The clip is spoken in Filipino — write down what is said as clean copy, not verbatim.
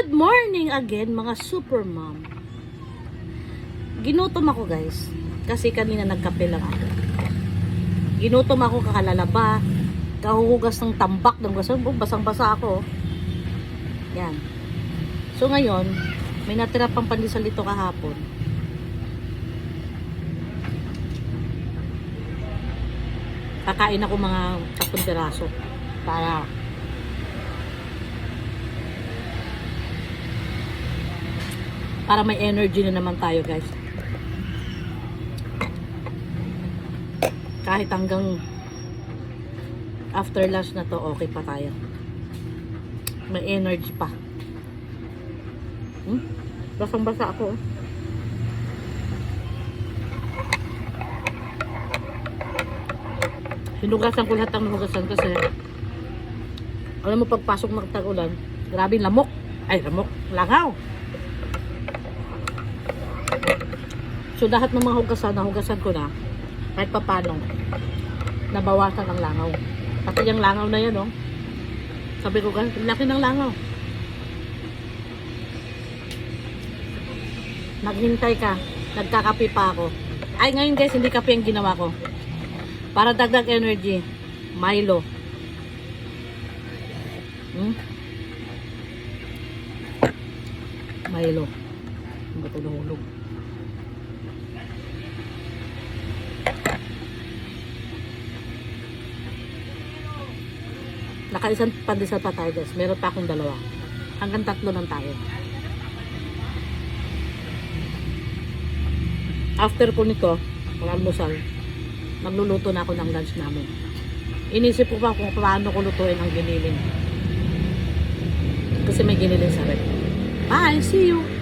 Good morning again mga super mom. Ginutom ako guys. Kasi kanina nagkape lang ako. Ginutom ako, kakalalaba. Kahuhugas ng tambak ng basang-basa ako. Yan. So ngayon, may natira pang pandesal dito kahapon. Kakain ako mga 10 piraso para may energy na naman tayo guys. Kahit hanggang after lunch na to, okay pa tayo. May energy pa. Basang-basa ako. Hinugasan ko lahat ng hinugasan kasi alam mo, pagpasok ng tag-ulan, grabe lamok. Ay, lamok. Langaw. So, lahat ng mga nahugasan ko na, kahit pa paano, nabawasan ang langaw. Pati yung langaw na yan, oh. Sabi ko, laki ng langaw. Naghintay ka, nagkakape pa ako. Ay, ngayon guys, hindi kape ang ginawa ko. Para dagdag energy, Milo. Milo. Ang bato nahulog. Nakaisang pandesal pa tayo guys. Meron pa akong 2. Hanggang 3 lang tayo. After ko nito, almusal, magluluto na ako ng lunch namin. Inisip ko pa kung paano ko lutuin ang giniling. Kasi may giniling sa rep. Bye! See you!